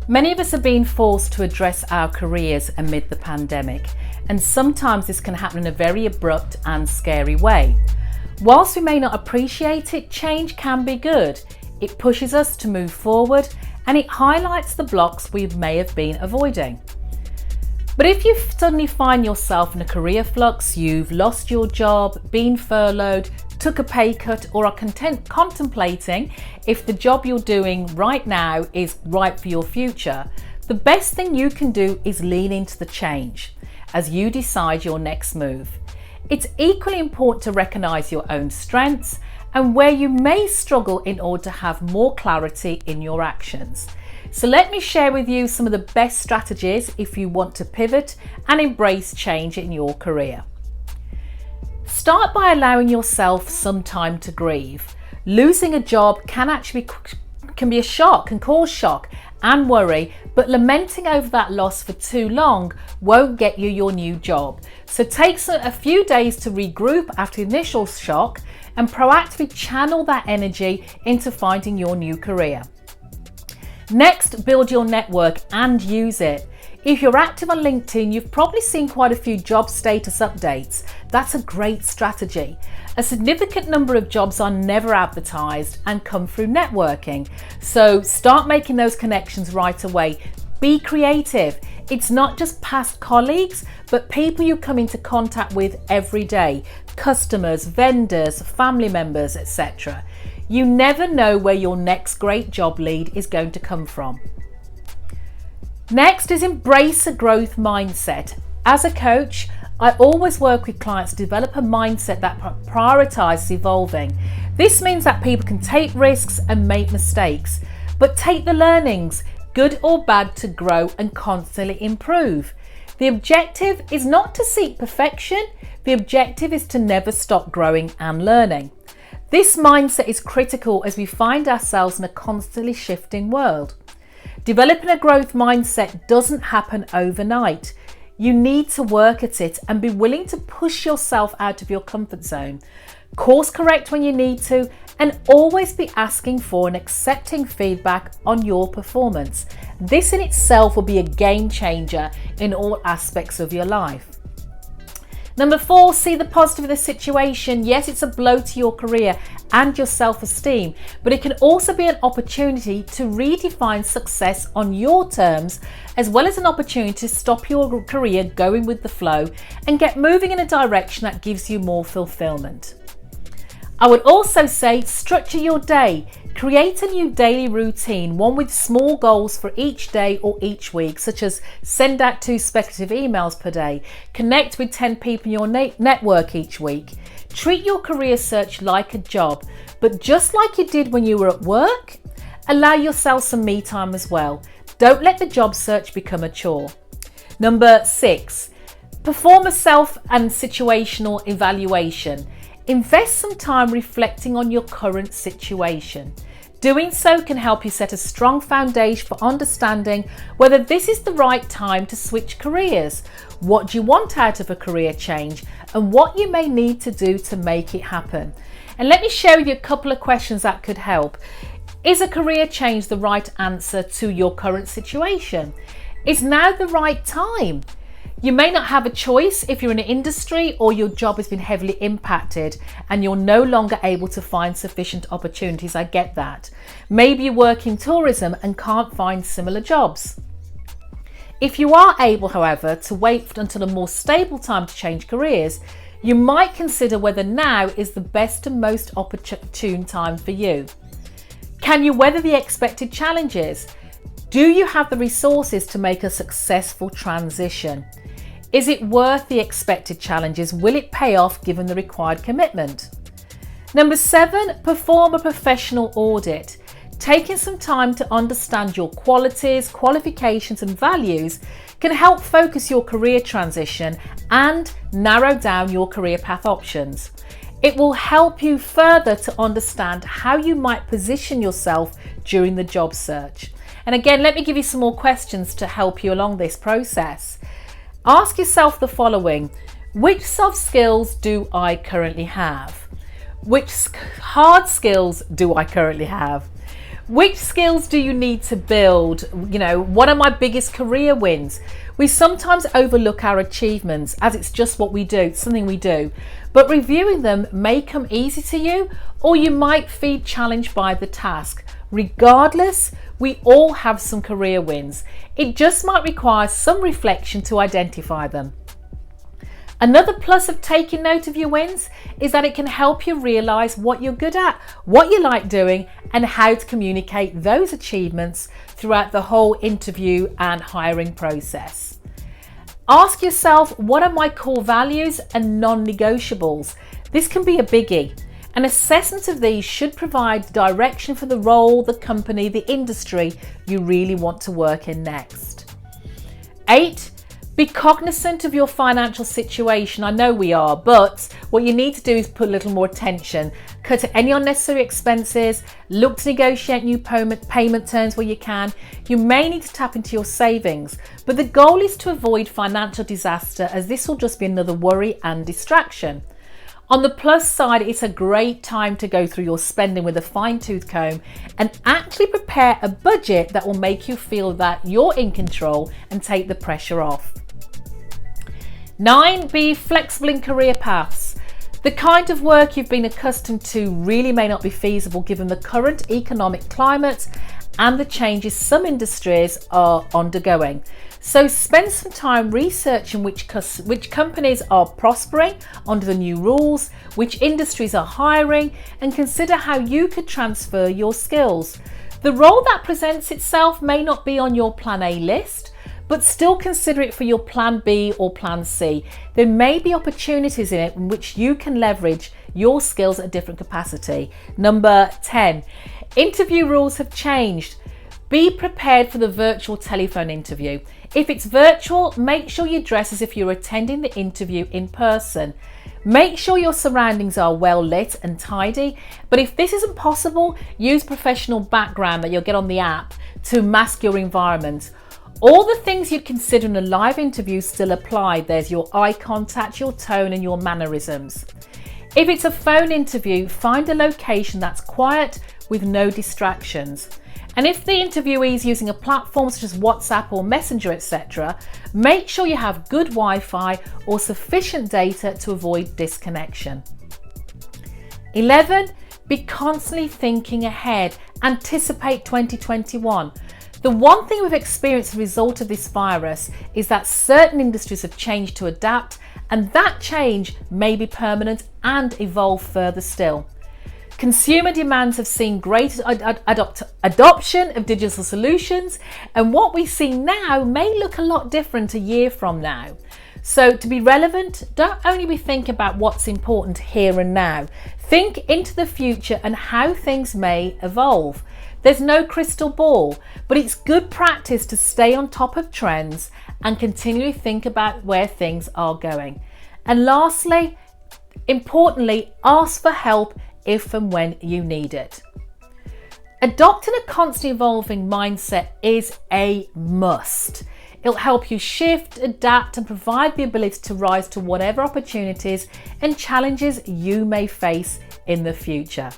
Many of us are being forced to address our careers amid the pandemic, and sometimes this can happen in a very abrupt and scary way. Whilst we may not appreciate it, change can be good. It pushes us to move forward and it highlights the blocks we may have been avoiding. But if you suddenly find yourself in a career flux, you've lost your job, been furloughed, took a pay cut, or are contemplating if the job you're doing right now is right for your future, the best thing you can do is lean into the change as you decide your next move. It's equally important to recognise your own strengths and where you may struggle in order to have more clarity in your actions. So let me share with you some of the best strategies if you want to pivot and embrace change in your career. Start by allowing yourself some time to grieve. Losing a job can be a shock, can cause shock and worry, but lamenting over that loss for too long won't get you your new job. So take a few days to regroup after the initial shock and proactively channel that energy into finding your new career. Next, build your network and use it. If you're active on LinkedIn, you've probably seen quite a few job status updates. That's a great strategy. A significant number of jobs are never advertised and come through networking. So start making those connections right away. Be creative. It's not just past colleagues, but people you come into contact with every day. Customers, vendors, family members, etc. You never know where your next great job lead is going to come from. Next is embrace a growth mindset. As a coach, I always work with clients to develop a mindset that prioritizes evolving. This means that people can take risks and make mistakes, but take the learnings, good or bad, to grow and constantly improve. The objective is not to seek perfection. The objective is to never stop growing and learning. This mindset is critical as we find ourselves in a constantly shifting world. Developing a growth mindset doesn't happen overnight. You need to work at it and be willing to push yourself out of your comfort zone. Course correct when you need to, and always be asking for and accepting feedback on your performance. This in itself will be a game changer in all aspects of your life. Number 4, see the positive of the situation. Yes, it's a blow to your career and your self-esteem, but it can also be an opportunity to redefine success on your terms, as well as an opportunity to stop your career going with the flow and get moving in a direction that gives you more fulfillment. I would also say structure your day. Create a new daily routine, one with small goals for each day or each week, such as send out 2 speculative emails per day, connect with 10 people in your network each week. Treat your career search like a job, but just like you did when you were at work, allow yourself some me time as well. Don't let the job search become a chore. Number 6, perform a self and situational evaluation. Invest some time reflecting on your current situation. Doing so can help you set a strong foundation for understanding whether this is the right time to switch careers, what do you want out of a career change, and what you may need to do to make it happen. And let me share with you a couple of questions that could help. Is a career change the right answer to your current situation? Is now the right time? You may not have a choice if you're in an industry or your job has been heavily impacted and you're no longer able to find sufficient opportunities. I get that. Maybe you work in tourism and can't find similar jobs. If you are able, however, to wait until a more stable time to change careers, you might consider whether now is the best and most opportune time for you. Can you weather the expected challenges? Do you have the resources to make a successful transition? Is it worth the expected challenges? Will it pay off given the required commitment? Number 7, perform a professional audit. Taking some time to understand your qualities, qualifications and values can help focus your career transition and narrow down your career path options. It will help you further to understand how you might position yourself during the job search. And again, let me give you some more questions to help you along this process. Ask yourself the following: which soft skills do I currently have? Which hard skills do I currently have? Which skills do you need to build? What are my biggest career wins? We sometimes overlook our achievements as it's just what we do, it's something we do. But reviewing them may come easy to you, or you might feel challenged by the task. Regardless, we all have some career wins. It just might require some reflection to identify them. Another plus of taking note of your wins is that it can help you realise what you're good at, what you like doing, and how to communicate those achievements throughout the whole interview and hiring process. Ask yourself, what are my core values and non-negotiables? This can be a biggie. An assessment of these should provide direction for the role, the company, the industry you really want to work in next. 8. Be cognizant of your financial situation. I know we are, but what you need to do is put a little more attention. Cut any unnecessary expenses, look to negotiate new payment terms where you can. You may need to tap into your savings, but the goal is to avoid financial disaster, as this will just be another worry and distraction. On the plus side, it's a great time to go through your spending with a fine-tooth comb and actually prepare a budget that will make you feel that you're in control and take the pressure off. 9. Be flexible in career paths. The kind of work you've been accustomed to really may not be feasible given the current economic climate and the changes some industries are undergoing. So spend some time researching which companies are prospering under the new rules, which industries are hiring, and consider how you could transfer your skills. The role that presents itself may not be on your plan A list, but still consider it for your plan B or plan C. There may be opportunities in it in which you can leverage your skills at a different capacity. Number 10, interview rules have changed. Be prepared for the virtual telephone interview. If it's virtual, make sure you dress as if you're attending the interview in person. Make sure your surroundings are well lit and tidy, but if this isn't possible, use professional background that you'll get on the app to mask your environment. All the things you'd consider in a live interview still apply. There's your eye contact, your tone, and your mannerisms. If it's a phone interview, find a location that's quiet with no distractions. And if the interviewee is using a platform such as WhatsApp or Messenger, etc., make sure you have good Wi-Fi or sufficient data to avoid disconnection. 11. Be constantly thinking ahead. Anticipate 2021. The one thing we've experienced as a result of this virus is that certain industries have changed to adapt, and that change may be permanent and evolve further still. Consumer demands have seen greater adoption of digital solutions, and what we see now may look a lot different a year from now. So to be relevant, don't only be thinking about what's important here and now. Think into the future and how things may evolve. There's no crystal ball, but it's good practice to stay on top of trends and continually think about where things are going. And lastly, importantly, ask for help if and when you need it. Adopting a constantly evolving mindset is a must. It'll help you shift, adapt, and provide the ability to rise to whatever opportunities and challenges you may face in the future.